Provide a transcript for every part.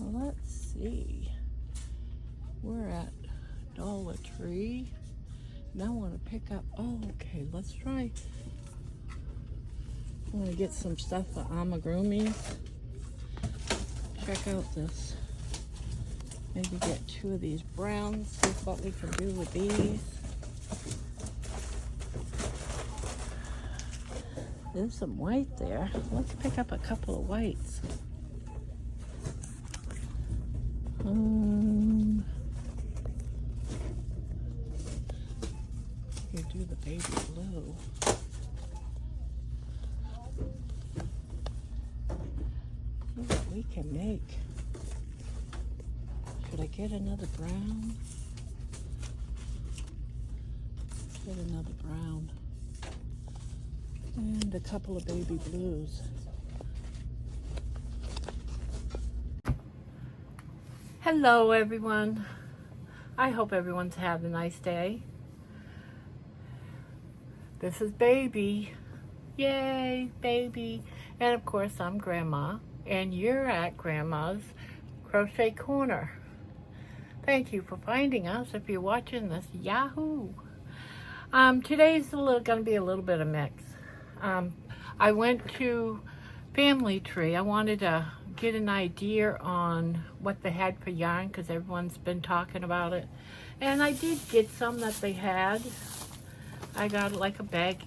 let's see. We're at Dollar Tree. Now I want to pick up, oh, okay, let's try. I want to get some stuff for amigurumis. Check out this. Maybe get 2 of these browns, see what we can do with these. There's some white there. Let's pick up a couple of whites. You do the baby blue. See what we can make. Should I get another brown? Get another brown. And a couple of baby blues. Hello everyone. I hope everyone's having a nice day. This is Baby. Yay, Baby. And of course I'm Grandma. And you're at Grandma's Crochet Corner. Thank you for finding us if you're watching this. Yahoo! Today's going to be a little bit of mix. I went to Family Tree. I wanted to get an idea on what they had for yarn because everyone's been talking about it. And I did get some that they had. I got like a bag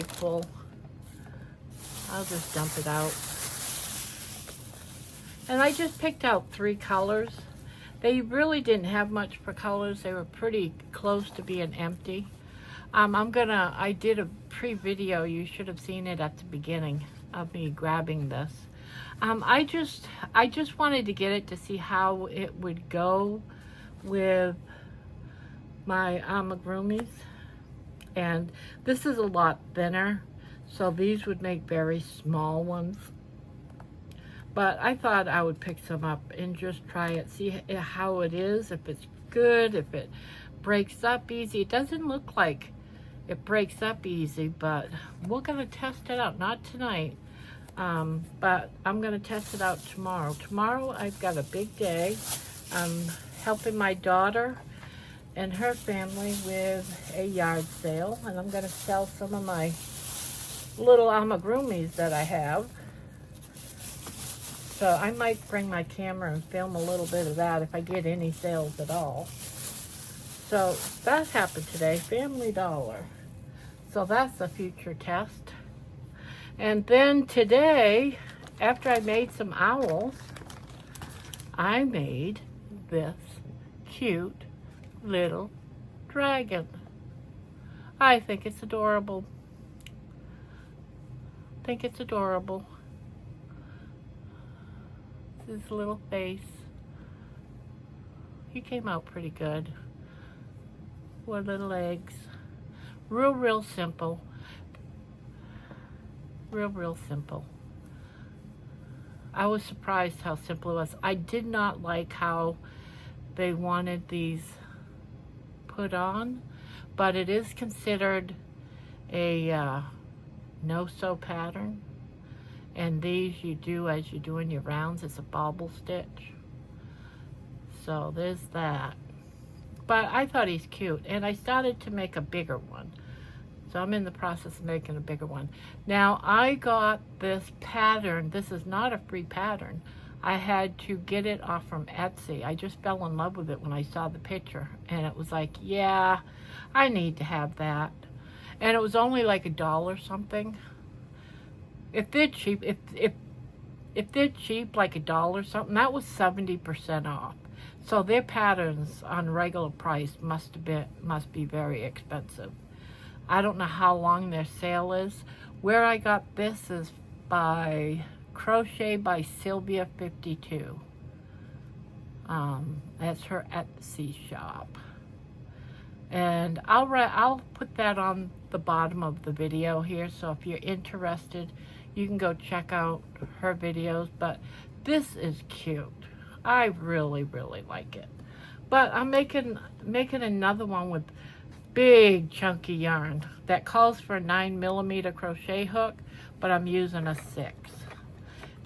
full. I'll just dump it out. And I just picked out 3 colors. They really didn't have much for colors. They were pretty close to being empty. I did a pre-video. You should have seen it at the beginning of me grabbing this. I just wanted to get it to see how it would go with my amigurumis. And this is a lot thinner, so these would make very small ones. But I thought I would pick some up and just try it, see how it is, if it's good, if it breaks up easy. It doesn't look like it breaks up easy, but we're gonna test it out, not tonight, but I'm gonna test it out tomorrow. Tomorrow I've got a big day. I'm helping my daughter and her family with a yard sale, and I'm gonna sell some of my little amigurumis that I have. So I might bring my camera and film a little bit of that if I get any sales at all. So that happened today, Family Dollar. So that's a future test. And then today, after I made some owls, I made this cute little dragon. I think it's adorable. His little face. He came out pretty good. 4 little legs. Real simple. Real simple. I was surprised how simple it was. I did not like how they wanted these put on, but it is considered a no-sew pattern. And these you do as you're doing your rounds. It's a bobble stitch. So there's that. But I thought he's cute. And I started to make a bigger one. So I'm in the process of making a bigger one. Now I got this pattern. This is not a free pattern. I had to get it off from Etsy. I just fell in love with it when I saw the picture. And it was like, yeah, I need to have that. And it was only like $1 something. If they're cheap, if they're cheap, like $1 something, that was 70% off. So their patterns on regular price must be very expensive. I don't know how long their sale is. Where I got this is by Crochet by Sylvia 52. That's her Etsy shop. And I'll put that on the bottom of the video here. So if you're interested, you can go check out her videos. But this is cute. I really like it. But I'm making another one with big chunky yarn that calls for a 9mm crochet hook, but I'm using a 6.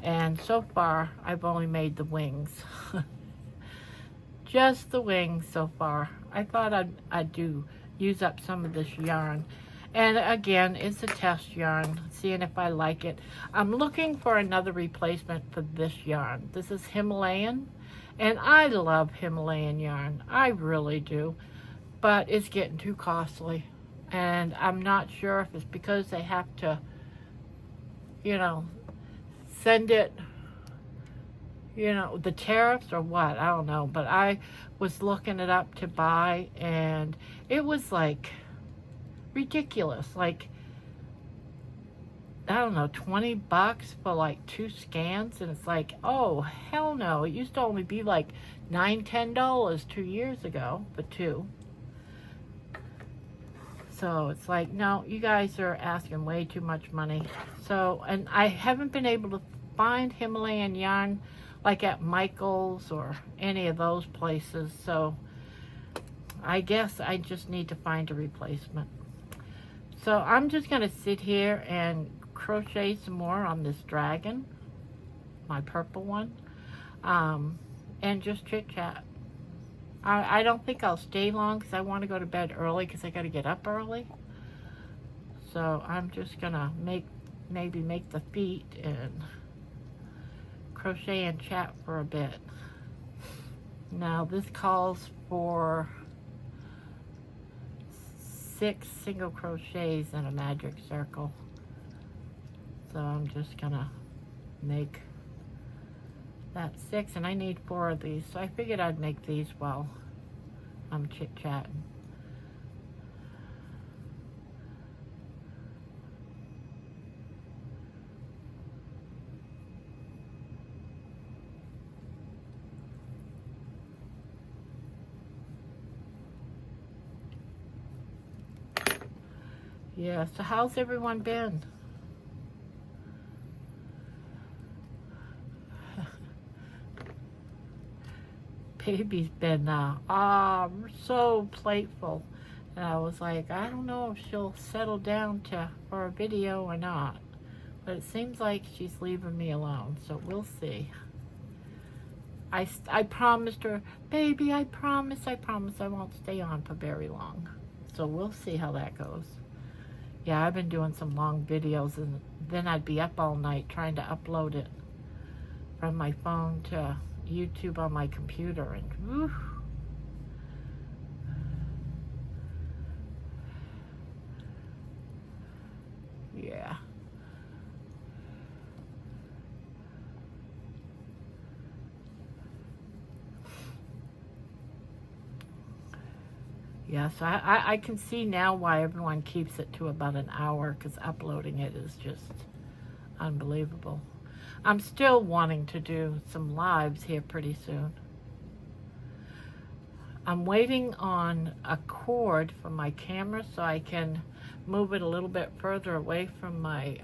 And so far, I've only made the wings. Just the wings so far. I thought I'd use up some of this yarn. And again, it's a test yarn, seeing if I like it. I'm looking for another replacement for this yarn. This is Himalayan, and I love Himalayan yarn. I really do. But it's getting too costly. And I'm not sure if it's because they have to, you know, send it, you know, the tariffs or what, I don't know. But I was looking it up to buy, and it was like ridiculous. Like, I don't know, 20 bucks for like 2 scans, and it's like, oh, hell no. It used to only be like $9, $10 2 years ago for 2. So it's like, no, you guys are asking way too much money. So, and I haven't been able to find Himalayan yarn like at Michael's or any of those places. So I guess I just need to find a replacement. So I'm just going to sit here and crochet some more on this dragon, my purple one, and just chit chat. I don't think I'll stay long because I want to go to bed early because I got to get up early. So I'm just going to maybe make the feet and crochet and chat for a bit. Now this calls for 6 single crochets in a magic circle. So I'm just going to make that 6, and I need 4 of these, so I figured I'd make these while I'm chit-chatting. Yeah, so how's everyone been? Baby's been so playful, and I was like, I don't know if she'll settle down for a video or not, but it seems like she's leaving me alone, so we'll see. I promised her, baby, I promise I won't stay on for very long, so we'll see how that goes. Yeah, I've been doing some long videos, and then I'd be up all night trying to upload it from my phone to YouTube on my computer, and whew. Yeah. Yeah, so I can see now why everyone keeps it to about an hour, because uploading it is just unbelievable. I'm still wanting to do some lives here pretty soon. I'm waiting on a cord for my camera so I can move it a little bit further away from my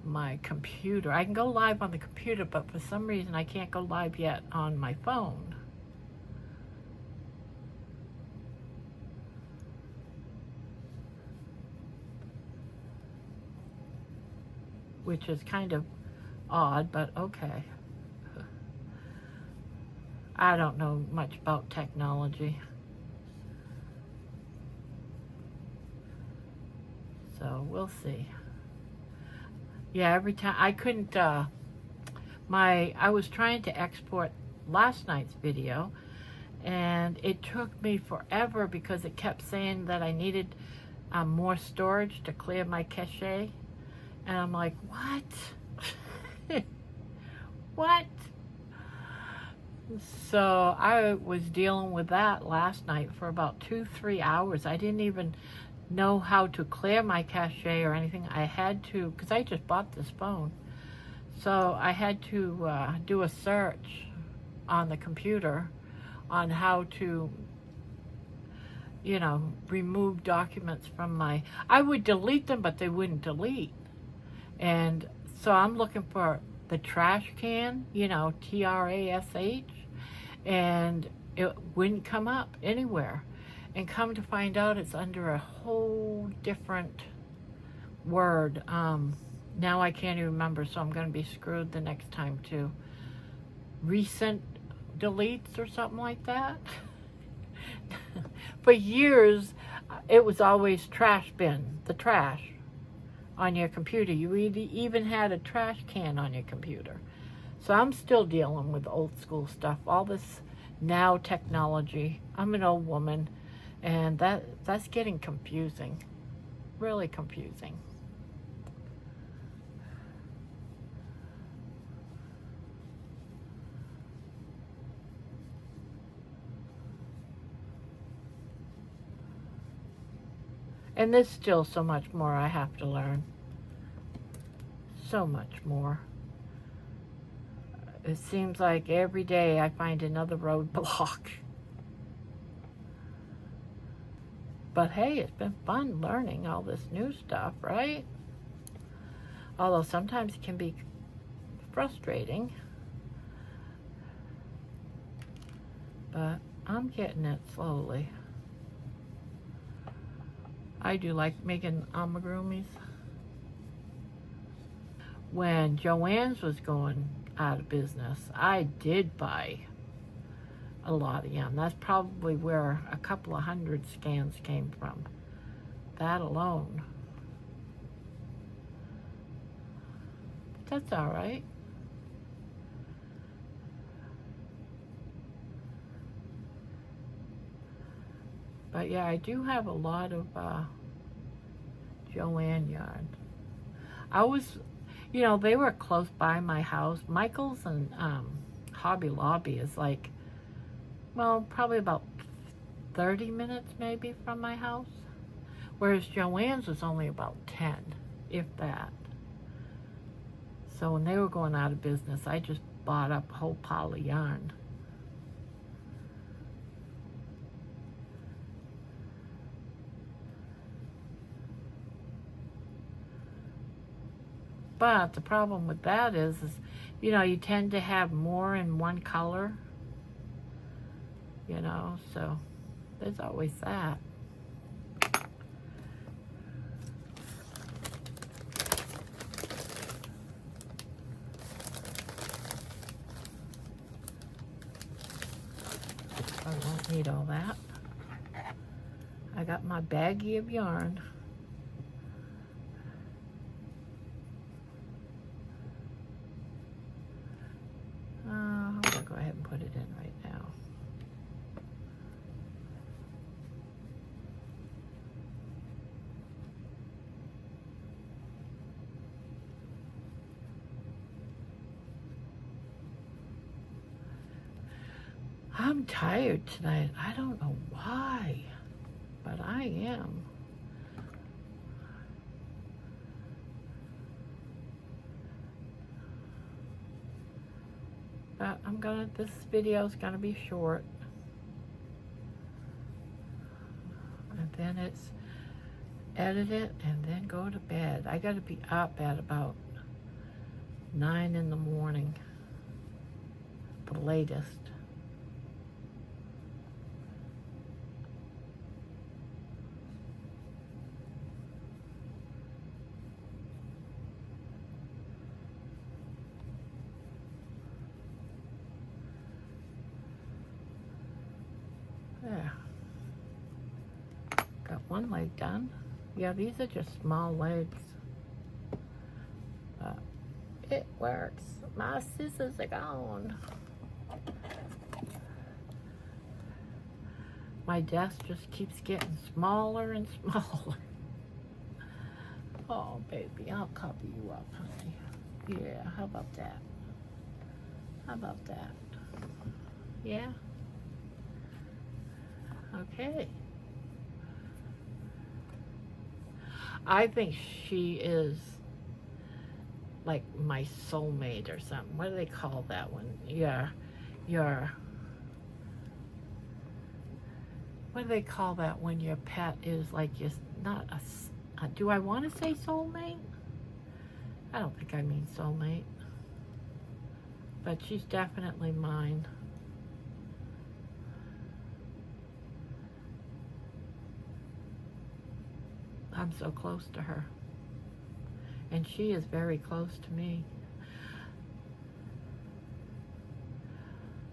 my computer. I can go live on the computer, but for some reason I can't go live yet on my phone. Which is kind of odd, but okay. I don't know much about technology. So we'll see. Yeah, every time I couldn't, I was trying to export last night's video, and it took me forever because it kept saying that I needed more storage to clear my cache. And I'm like, what? What? So I was dealing with that last night for about 2-3 hours. I didn't even know how to clear my cache or anything. I had to, because I just bought this phone. So I had to do a search on the computer on how to, you know, remove documents from my, I would delete them, but they wouldn't delete. And so I'm looking for the trash can, you know, TRASH, and it wouldn't come up anywhere. And come to find out, it's under a whole different word. Now I can't even remember, so I'm going to be screwed the next time too. Recent deletes or something like that. For years, it was always trash bin, the trash on your computer. You even had a trash can on your computer. So I'm still dealing with old school stuff, all this now technology. I'm an old woman, and that's getting confusing, really confusing. And there's still so much more I have to learn. So much more. It seems like every day I find another roadblock. But hey, it's been fun learning all this new stuff, right? Although sometimes it can be frustrating. But I'm getting it slowly. I do like making amigurumis. When Joann's was going out of business, I did buy a lot of yarn. That's probably where a couple of hundred scans came from. That alone. That's all right. But yeah, I do have a lot of Joann yarn. I was, you know, they were close by my house. Michael's and Hobby Lobby is like, well, probably about 30 minutes maybe from my house. Whereas Joann's was only about 10, if that. So when they were going out of business, I just bought up a whole pile of yarn. But the problem with that is, you know, you tend to have more in one color, you know, so there's always that. I won't need all that. I got my baggie of yarn. I'm going to go ahead and put it in right now. I'm tired tonight. I don't know why, but I am. But this video's gonna be short. And then it's edit it and then go to bed. I gotta be up at about 9 in the morning, the latest. There. Got one leg done. Yeah, these are just small legs. But it works. My scissors are gone. My desk just keeps getting smaller and smaller. Oh, baby, I'll cover you up, honey. Yeah, how about that? How about that? Yeah? Okay. I think she is like my soulmate or something. What do they call that one? What do they call that when your pet is like just not a, do I want to say soulmate? I don't think I mean soulmate. But she's definitely mine. I'm so close to her. And she is very close to me.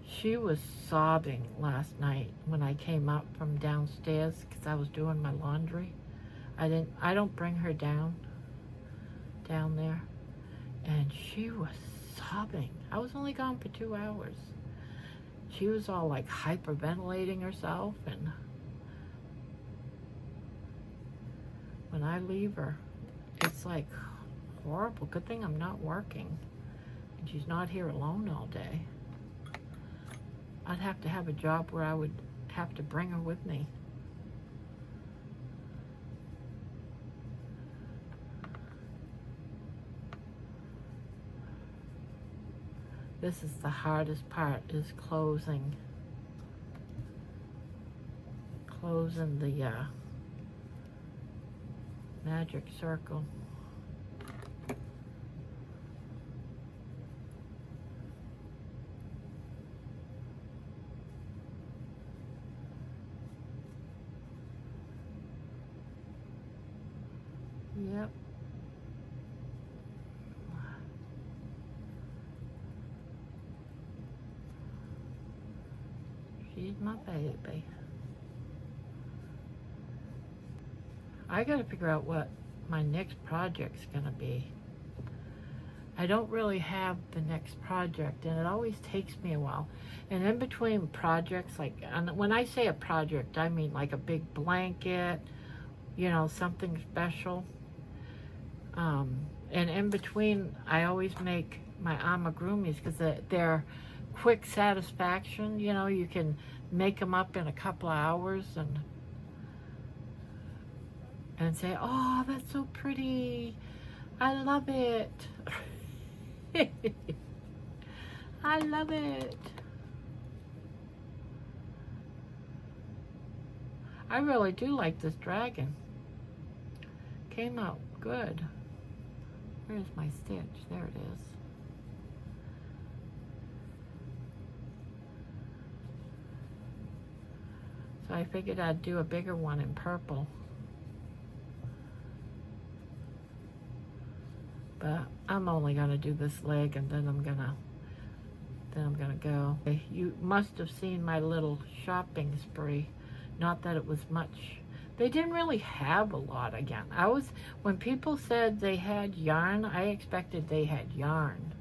She was sobbing last night when I came up from downstairs because I was doing my laundry. I don't bring her down there. And she was sobbing. I was only gone for 2 hours. She was all like hyperventilating herself, and when I leave her, it's like horrible. Good thing I'm not working and she's not here alone all day. I'd have to have a job where I would have to bring her with me. This is the hardest part, is closing the magic circle. Yep. She's my baby. I gotta figure out what my next project's gonna be. I don't really have the next project, and it always takes me a while. And in between projects, like, and when I say a project, I mean like a big blanket, you know, something special. And in between, I always make my amigurumis because they're quick satisfaction. You know, you can make them up in a couple of hours and say, oh, that's so pretty. I love it. I love it. I really do like this dragon. Came out good. Where's my stitch? There it is. So I figured I'd do a bigger one in purple. But I'm only gonna do this leg, and then I'm gonna go. You must have seen my little shopping spree. Not that it was much. They didn't really have a lot again. When people said they had yarn, I expected they had yarn.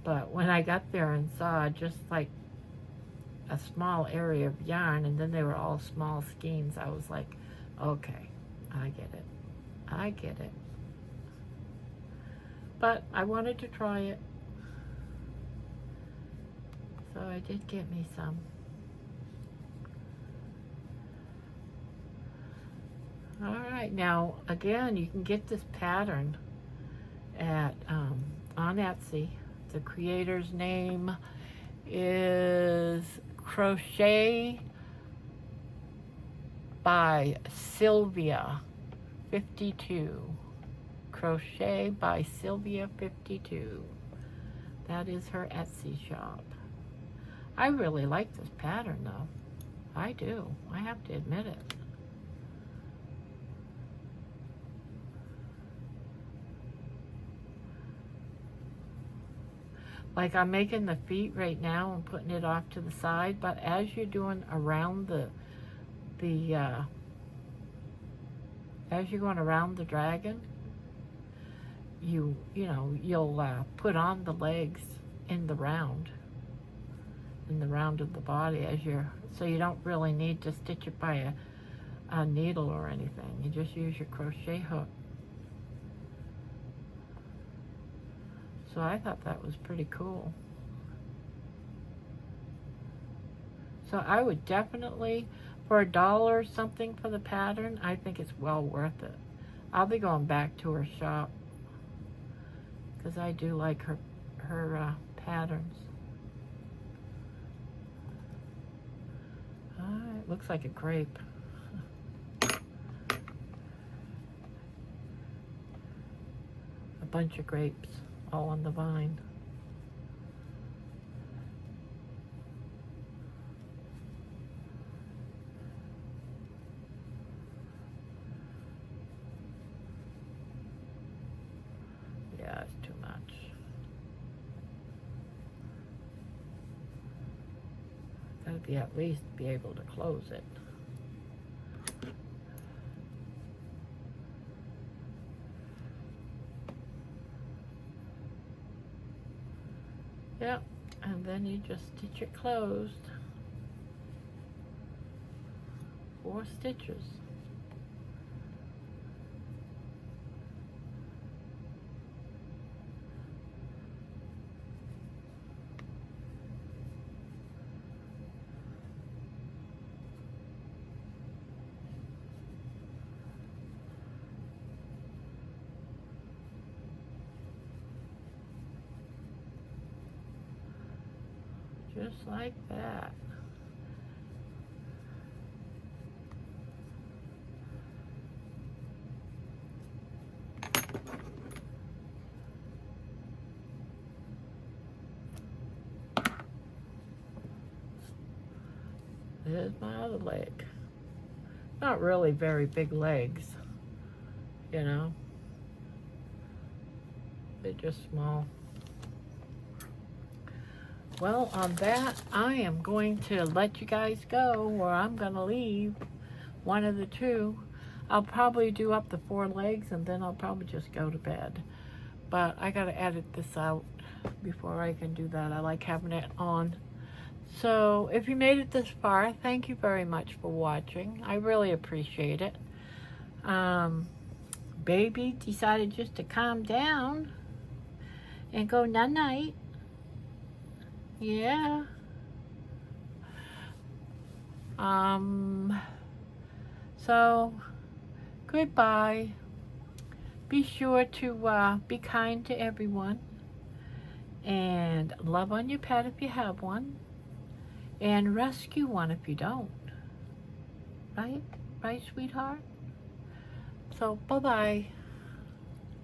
But when I got there and saw just like a small area of yarn, and then they were all small skeins, I was like, okay, I get it. I get it. But I wanted to try it. So I did get me some. All right, now again, you can get this pattern at on Etsy. The creator's name is Crochet by Sylvia 52. Crochet by Sylvia 52. That is her Etsy shop. I really like this pattern though. I do. I have to admit it. Like, I'm making the feet right now and putting it off to the side, but as you're doing around as you're going around the dragon, you'll put on the legs in the round of the body so you don't really need to stitch it by a needle or anything. You just use your crochet hook. So I thought that was pretty cool. So I would definitely, for $1 or something for the pattern, I think it's well worth it. I'll be going back to her shop because I do like her patterns. It looks like a grape. A bunch of grapes all on the vine. Yeah, it's too much. Gotta be at least be able to close it. Yep, and then you just stitch it closed. 4 stitches. Just like that. There's my other leg. Not really very big legs, you know. They're just small. Well, on that, I am going to let you guys go, or I'm going to leave. One of the two. I'll probably do up the 4 legs, and then I'll probably just go to bed. But I got to edit this out before I can do that. I like having it on. So, if you made it this far, thank you very much for watching. I really appreciate it. Baby decided just to calm down and go night-night. Yeah. So, goodbye. Be sure to be kind to everyone. And love on your pet if you have one. And rescue one if you don't. Right? Right, sweetheart? So, bye-bye.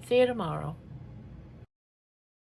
See you tomorrow.